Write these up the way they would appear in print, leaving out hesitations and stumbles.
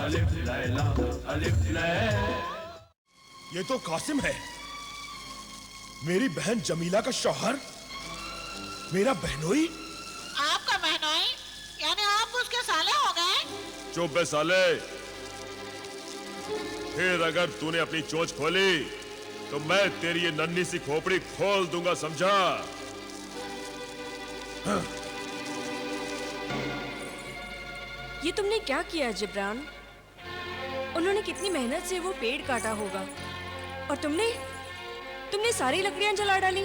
अलिफ लैला अलिफ लैला। ये तो कासिम है, मेरी बहन जमीला का शौहर, मेरा बहनोई। आपका बहनोई? यानी आप उसके साले हो गए? चुप बे साले, फिर अगर तूने अपनी चोंच खोली तो मैं तेरी ये नन्ही सी खोपड़ी खोल दूंगा, समझा? हाँ। ये तुमने क्या किया जिब्रान? उन्होंने कितनी मेहनत से वो पेड़ काटा होगा और तुमने सारी लकड़ियां जला डाली।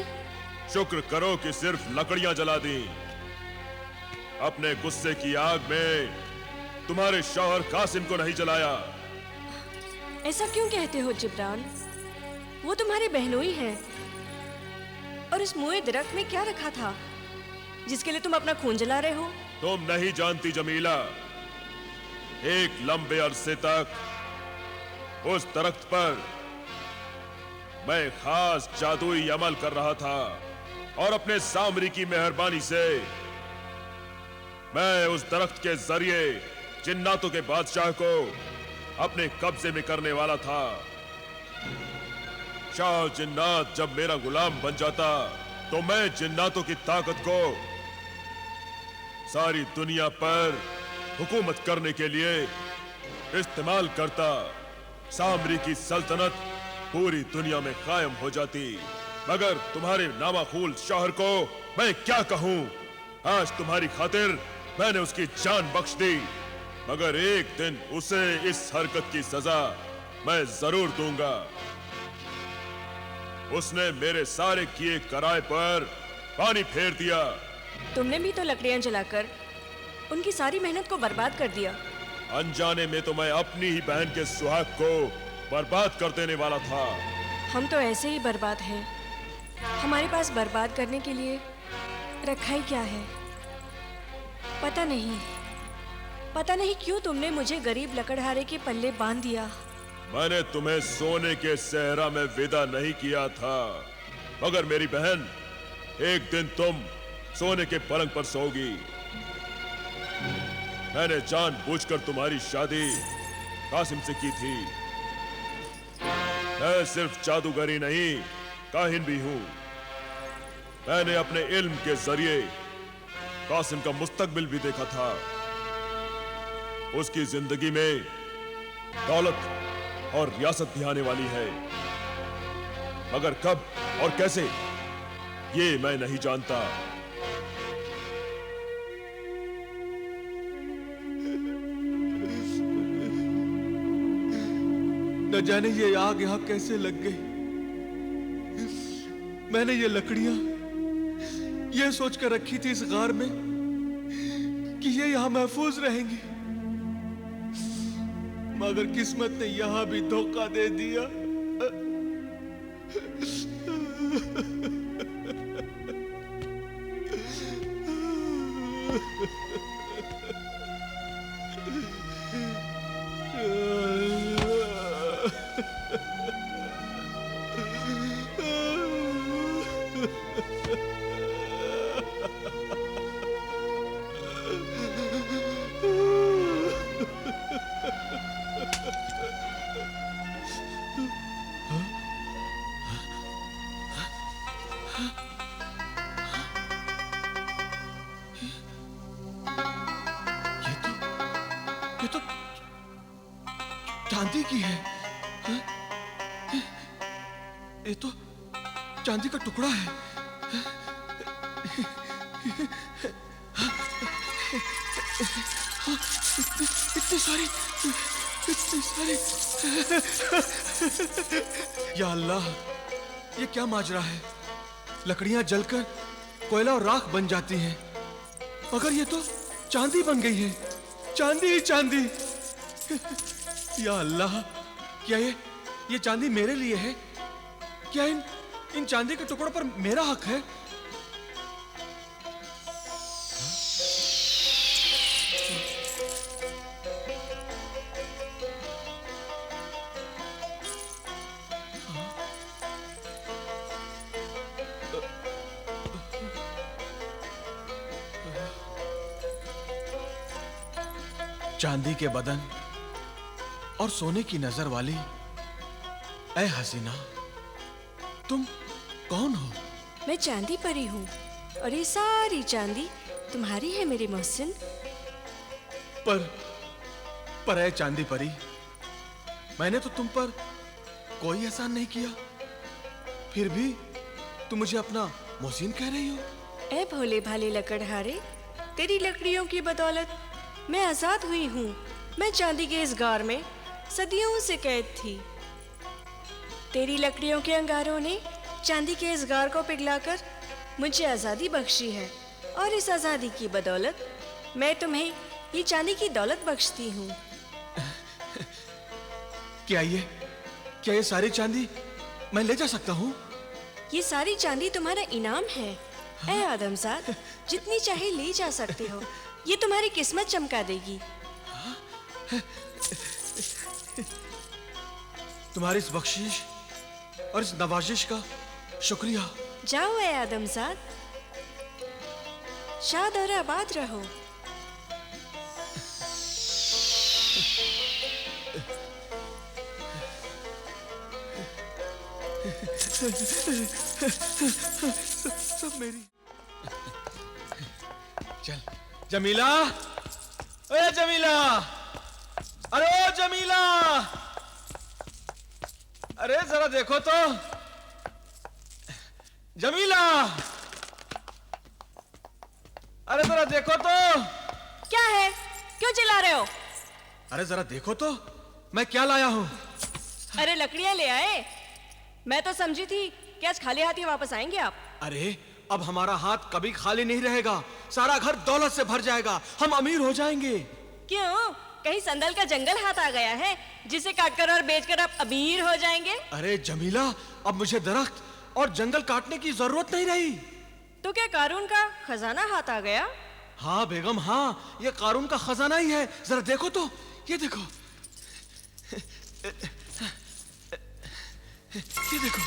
शुक्र करो कि सिर्फ लकड़ियां जला दी। अपने गुस्से की आग में तुम्हारे शौहर कासिम को नहीं जलाया। ऐसा क्यों कहते हो जिब्रान? वो तुम्हारे बहनोई हैं। और इस मुए दरख्त में क्या रखा था जिसके लिए तुम अपना खून जला रहे हो? तुम नहीं जानती जमीला, एक लंबे अरसे तक उस दरख्त पर मैं खास जादुई अमल कर रहा था और अपने सामरी की मेहरबानी से मैं उस दरख्त के जरिए जिन्नातों के बादशाह को अपने कब्जे में करने वाला था। शाह जिन्नात जब मेरा गुलाम बन जाता तो मैं जिन्नातों की ताकत को सारी दुनिया पर हुकूमत करने के लिए इस्तेमाल करता। सामरी की सल्तनत पूरी दुनिया में कायम हो जाती। मगर तुम्हारे नामाखूल शौहर को मैं क्या कहूं? आज तुम्हारी खातिर मैंने उसकी जान बख्श दी, मगर एक दिन उसे इस हरकत की सजा मैं जरूर दूंगा। उसने मेरे सारे किए कराए पर पानी फेर दिया। तुमने भी तो लकड़ियां जलाकर उनकी सारी मेहनत को बर्बाद कर दिया। अनजाने में तो मैं अपनी ही बहन के सुहाग को बर्बाद कर देने वाला था। हम तो ऐसे ही बर्बाद हैं। हमारे पास बर्बाद करने के लिए रखा ही क्या है? पता नहीं क्यों तुमने मुझे गरीब लकड़हारे के पल्ले बांध दिया। मैंने तुम्हें सोने के सहरा में विदा नहीं किया था, मगर मेरी बहन, एक दिन तुम सोने के पलंग पर सोगी। मैंने जानबूझकर तुम्हारी शादी कासिम से की थी। मैं सिर्फ जादूगर ही नहीं, काहिन भी हूं। मैंने अपने इल्म के जरिए कासिम का मुस्तकबिल भी देखा था। उसकी जिंदगी में दौलत और रियासत भी आने वाली है, मगर कब और कैसे ये मैं नहीं जानता। न जाने ये आग यहां कैसे लग गई। मैंने ये लकड़ियां ये सोचकर रखी थी इस गार में कि ये यहां महफूज रहेंगी, मगर किस्मत ने यहां भी धोखा दे दिया। ये तो चांदी की है। ये तो चांदी का टुकड़ा है। इतनी सारी या अल्लाह, ये क्या माजरा है? लकड़ियां जलकर कोयला और राख बन जाती हैं, मगर ये तो चांदी बन गई है। चांदी ही चांदी। या अल्लाह, क्या ये चांदी मेरे लिए है? क्या इन चांदी के टुकड़ों पर मेरा हक है? चांदी के बदन और सोने की नजर वाली ऐ हसीना, तुम कौन हो? मैं चांदी परी हूँ और ये सारी चांदी तुम्हारी है मेरे मोहसिन। पर ऐ चांदी परी, मैंने तो तुम पर कोई एहसान नहीं किया, फिर भी तुम मुझे अपना मोहसिन कह रही हो। ऐ भोले भाले लकड़हारे, तेरी लकड़ियों की बदौलत मैं आजाद हुई हूँ। मैं चांदी के इस गार में सदियों से कैद थी। तेरी लकड़ियों के अंगारों ने चांदी के इस गार को पिघलाकर मुझे आजादी बख्शी है, और इस आजादी की बदौलत मैं तुम्हें ये चांदी की दौलत बख्शती हूँ। क्या ये सारी चांदी मैं ले जा सकता हूँ? ये सारी चांदी तुम्हारा इनाम है। ऐ आदमजाद, जितनी चाहे ले जा सकते हो। ये तुम्हारी किस्मत चमका देगी। तुम्हारी इस बख्शीश और इस नवाजिश का शुक्रिया। जाओ ऐ आदमजाद, शाद और आबाद रहो। सब मेरी। चल जमीला, अरे जमीला, अरे ओ जमीला, अरे जरा देखो तो जमीला, अरे जरा देखो तो। क्या है, क्यों चिल्ला रहे हो? अरे जरा देखो तो मैं क्या लाया हूँ। अरे लकड़ियां ले आए। मैं तो समझी थी कि आज खाली हाथ ही वापस आएंगे आप। अरे अब हमारा हाथ कभी खाली नहीं रहेगा, सारा घर दौलत से भर जाएगा, हम अमीर हो जाएंगे। क्यों, कहीं संदल का जंगल हाथ आ गया है जिसे काटकर और बेचकर आप अमीर हो जाएंगे? अरे जमीला, अब मुझे दरख्त और जंगल काटने की जरूरत नहीं रही। तो क्या कारून का खजाना हाथ आ गया? हाँ बेगम, हाँ, ये कारून का खजाना ही है। जरा देखो तो, ये देखो, ये देखो।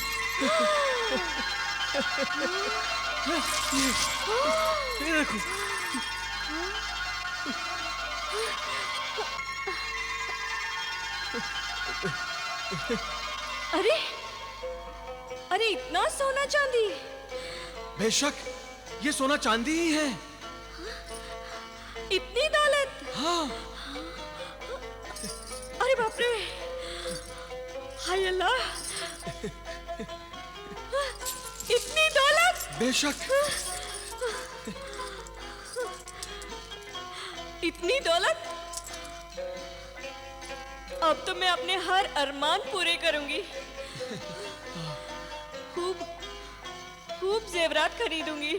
ये देखो। अरे अरे, इतना सोना चांदी? बेशक ये सोना चांदी ही है। इतनी दौलत? हाँ। अरे बाप रे, हाय अल्लाह, इतनी दौलत? बेशक। इतनी दौलत? अब तो मैं अपने हर अरमान पूरे करूंगी। खूब खूब जेवरात खरीदूंगी।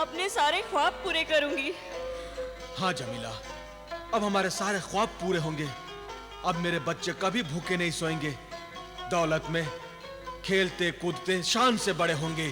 अपने सारे ख्वाब पूरे करूंगी। हाँ जमीला, अब हमारे सारे ख्वाब पूरे होंगे। अब मेरे बच्चे कभी भूखे नहीं सोएंगे, दौलत में खेलते कूदते शान से बड़े होंगे।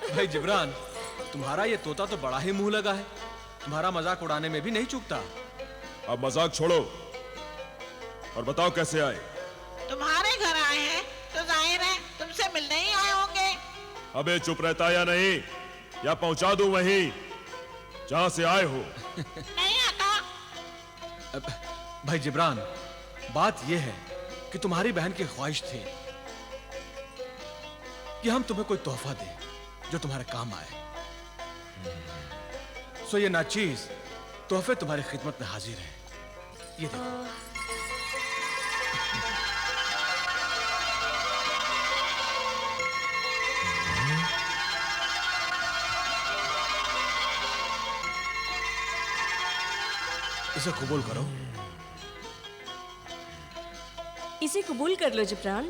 भाई जिब्रान, तुम्हारा ये तोता तो बड़ा ही मुंह लगा है, तुम्हारा मजाक उड़ाने में भी नहीं चूकता। अब मजाक छोड़ो और बताओ कैसे आए। तुम्हारे घर आए हैं तो जाहिर है तुमसे मिलने ही आए होंगे। अबे चुप रहता या नहीं, या पहुंचा दूं वहीं जहां से आए हो। नहीं आता। भाई जिब्रान, बात यह है कि तुम्हारी बहन की ख्वाहिश थी कि हम तुम्हें कोई तोहफा दें जो तुम्हारे काम आए। सो ये नाचीज तोहफे तुम्हारी खिदमत में हाजिर है। ये देखो। इसे कबूल करो। इसे कबूल कर लो जिब्रान।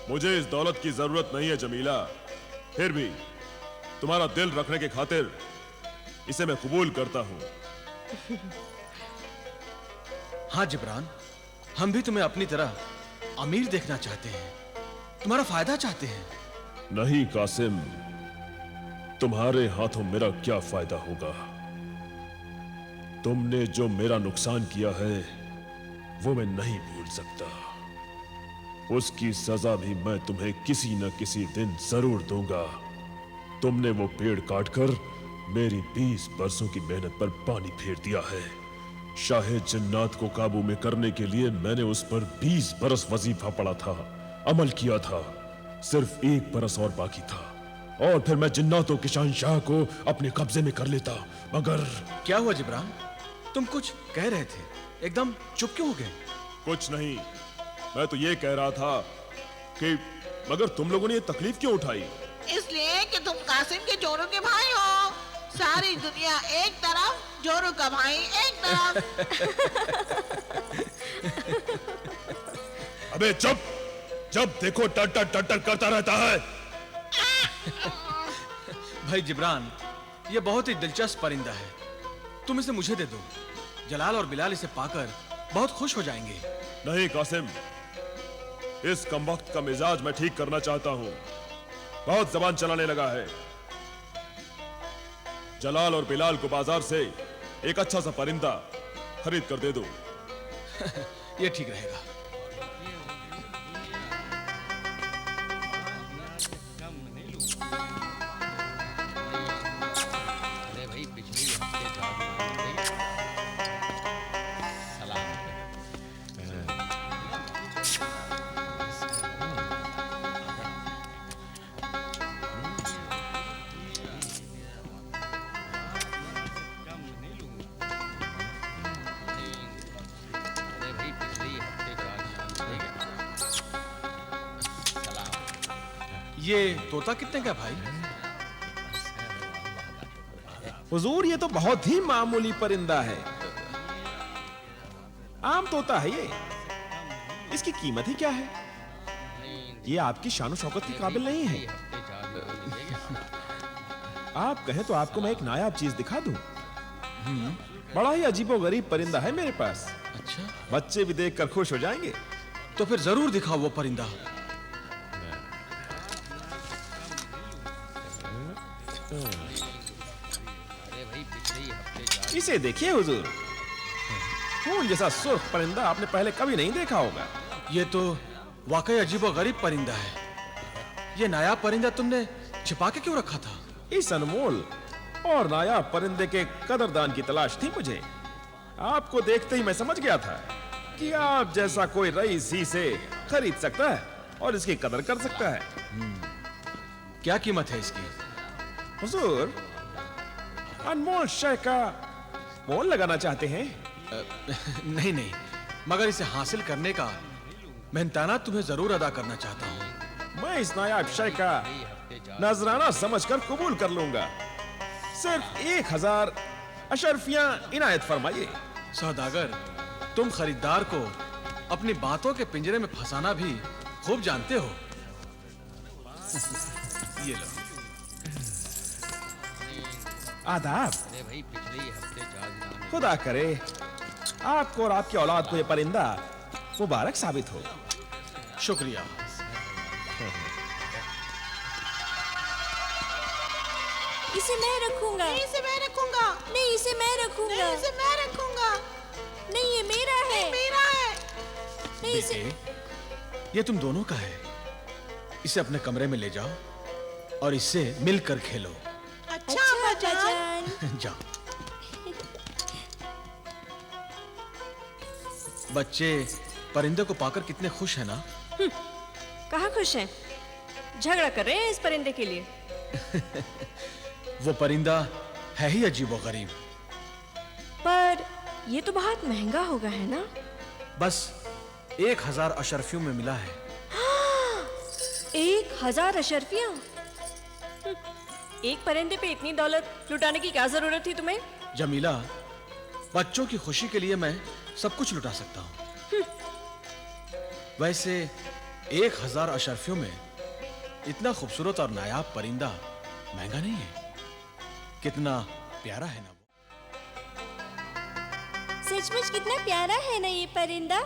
मुझे इस दौलत की जरूरत नहीं है जमीला, फिर भी तुम्हारा दिल रखने की खातिर इसे मैं कबूल करता हूं। हाँ जिब्रान, हम भी तुम्हें अपनी तरह अमीर देखना चाहते हैं, तुम्हारा फायदा चाहते हैं। नहीं कासिम, तुम्हारे हाथों मेरा क्या फायदा होगा। तुमने जो मेरा नुकसान किया है वो मैं नहीं भूल सकता। उसकी सजा भी मैं तुम्हें किसी न किसी दिन जरूर दूंगा। तुमने वो पेड़ काटकर मेरी 20 बरसों की मेहनत पर पानी फेर दिया है। शाहे जन्नात को काबू में करने के लिए मैंने उस पर 20 बरस वजीफा पढ़ा था, अमल किया था। सिर्फ 1 बरस और बाकी था और फिर मैं जिन्नातों के शहंशाह को अपने कब्जे में कर लेता। मगर क्या हुआ जिब्रान? तुम कुछ कह रहे थे, एकदम चुप क्यों हो गए? कुछ नहीं, मैं तो ये कह रहा था कि मगर तुम लोगों ने ये तकलीफ क्यों उठाई? इसलिए कि तुम कासिम के जोरू के भाई हो। सारी दुनिया एक तरफ, जोरू का भाई एक तरफ। अबे चुप! जब देखो टटर टटर करता रहता है। भाई जिब्रान, ये बहुत ही दिलचस्प परिंदा है, तुम इसे मुझे दे दो। जलाल और बिलाल इसे पाकर बहुत खुश हो जाएंगे। नहीं कासिम, इस कमबख्त का मिजाज मैं ठीक करना चाहता हूं। बहुत जबान चलाने लगा है। जलाल और बिलाल को बाजार से एक अच्छा सा परिंदा खरीद कर दे दो। ये ठीक रहेगा। ये तोता कितने का भाई? हुजूर, ये तो बहुत ही मामूली परिंदा है, आम तोता है ये। इसकी कीमत ही क्या है? ये आपकी शान शौकत के काबिल नहीं है। आप कहें तो आपको मैं एक नायाब चीज दिखा दूं। बड़ा ही अजीबोगरीब परिंदा है मेरे पास। अच्छा, बच्चे भी देखकर खुश हो जाएंगे। तो फिर जरूर दिखाओ वो परिंदा। इसे देखिए हुजूर, खून जैसा सुर्ख परिंदा आपने पहले कभी नहीं देखा होगा। ये तो वाकई अजीबोगरीब परिंदा है। ये नायाब परिंदा तुमने छिपा के क्यों रखा था? इस अनमोल और नायाब परिंदे के कदरदान की तलाश थी मुझे। आपको देखते ही मैं समझ गया था कि आप जैसा कोई रईस ही से खरीद सकता है और इसकी कदर कर सकता है। क्या कीमत है इसकी? हुजूर, अनमोल शय का मोल लगाना चाहते हैं? नहीं नहीं, मगर इसे हासिल करने का मेहनताना तुम्हें जरूर अदा करना चाहता हूँ। मैं इस नायाब शय का नजराना समझकर कबूल कर लूंगा। सिर्फ 1000 अशरफियां इनायत फरमाइए। सौदागर, तुम खरीदार को अपनी बातों के पिंजरे में फंसाना भी खूब जानते हो। ये लो। आदाब। खुदा करे आपको और आपकी औलाद को यह परिंदा मुबारक साबित हो। शुक्रिया। इसे मैं रखूंगा। इसे मैं रखूंगा। नहीं, इसे मैं रखूंगा। इसे मैं रखूंगा। इसे? ये तुम दोनों का है। इसे अपने कमरे में ले जाओ और इससे मिलकर खेलो। अच्छा अब्बाजान। जाओ। बच्चे परिंदे को पाकर कितने खुश हैं ना? कहाँ खुश हैं? झगड़ा कर रहे हैं इस परिंदे के लिए। वो परिंदा है ही अजीबोगरीब। पर ये तो बहुत महंगा होगा, है ना? बस 1000 अशरफियों में मिला है। 1000 अशरफियाँ? एक परिंदे पे इतनी दौलत लुटाने की क्या जरूरत थी तुम्हें? जमीला, बच्चों की खुशी के लिए मैं सब कुछ लुटा सकता हूँ। वैसे 1000 अशरफियों में इतना खूबसूरत और नायाब परिंदा महंगा नहीं है। कितना प्यारा है ना वो। सचमुच कितना प्यारा है ना ये परिंदा।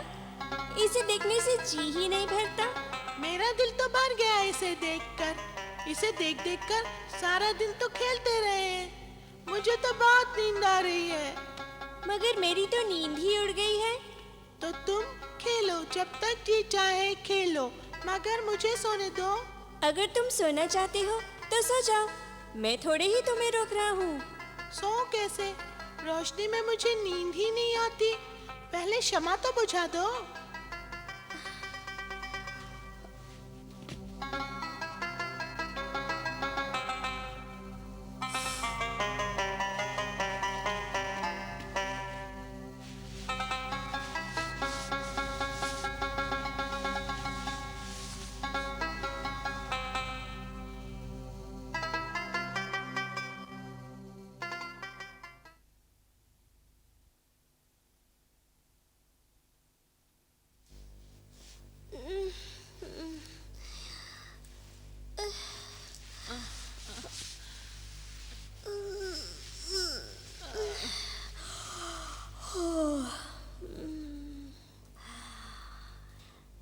इसे देखने से जी ही नहीं भरता। मेरा दिल तो भर गया इसे देखकर। इसे देख देख कर सारा दिन तो खेलते रहे। मुझे तो बहुत नींद आ रही है। मगर मेरी तो नींद ही उड़ गई है। तो तुम खेलो, जब तक जी चाहे खेलो, मगर मुझे सोने दो। अगर तुम सोना चाहते हो तो सो जाओ। मैं थोड़े ही तुम्हें रोक रहा हूँ। सो कैसे? रोशनी में मुझे नींद ही नहीं आती। पहले शमा तो बुझा दो।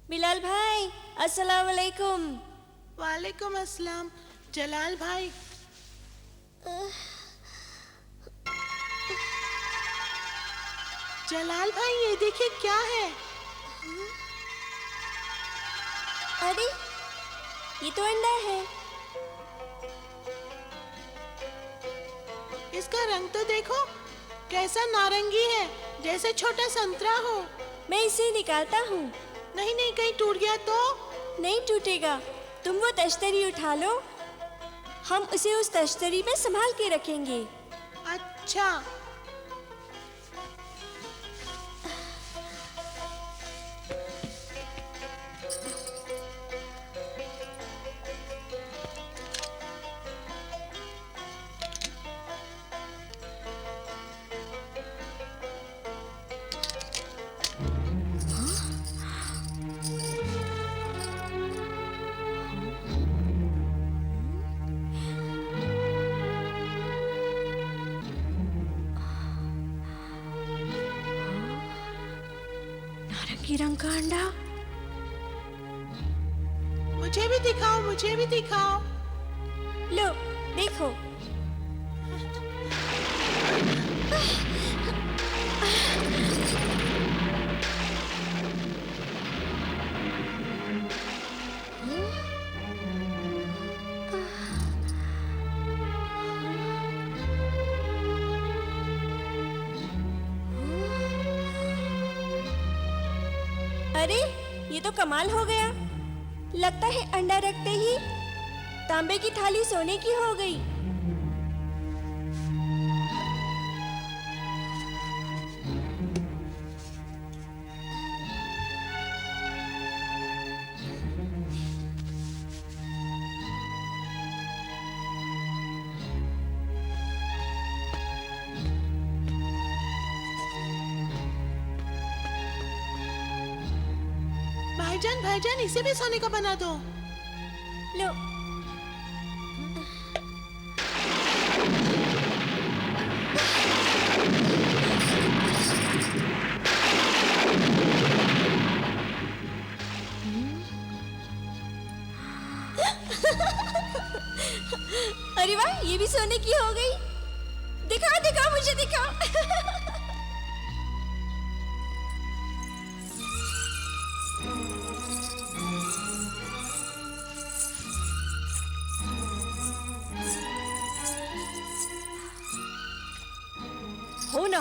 बिलाल भाई, अस्सलाम वालेकुम। वालेकुम अस्सलाम। जलाल भाई, जलाल भाई ये देखिए क्या है। अरे ये तो अंडा है। इसका रंग तो देखो कैसा नारंगी है, जैसे छोटा संतरा हो। मैं इसे निकालता हूँ। नहीं नहीं, कहीं टूट गया तो? नहीं टूटेगा। तुम वो तश्तरी उठा लो, हम उसे उस तश्तरी में संभाल के रखेंगे। अच्छा। नारंगी रंग का अंडा। मुझे भी दिखाओ, मुझे भी दिखाओ। लो देखो। अरे ये तो कमाल हो गया। लगता है अंडा रखते ही तांबे की थाली सोने की हो गई। भाईजान भाईजान, इसे भी सोने का बना दो। लो। अरे वाह, ये भी सोने की हो गई। दिखाओ दिखाओ, मुझे दिखाओ।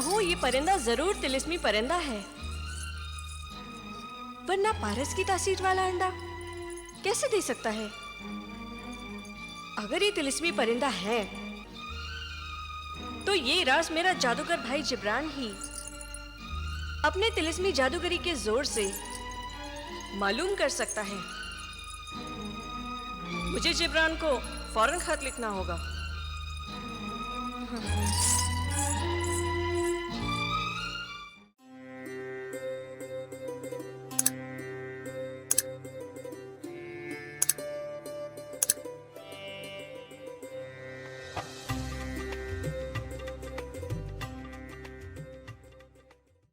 हो ये परिंदा जरूर तिलिस्मी परिंदा है, वरना पारस की तासीर वाला अंडा कैसे दे सकता है? अगर ये तिलिस्मी परिंदा है तो ये राज मेरा जादूगर भाई जिब्रान ही अपने तिलिस्मी जादूगरी के जोर से मालूम कर सकता है। मुझे जिब्रान को फौरन खत लिखना होगा।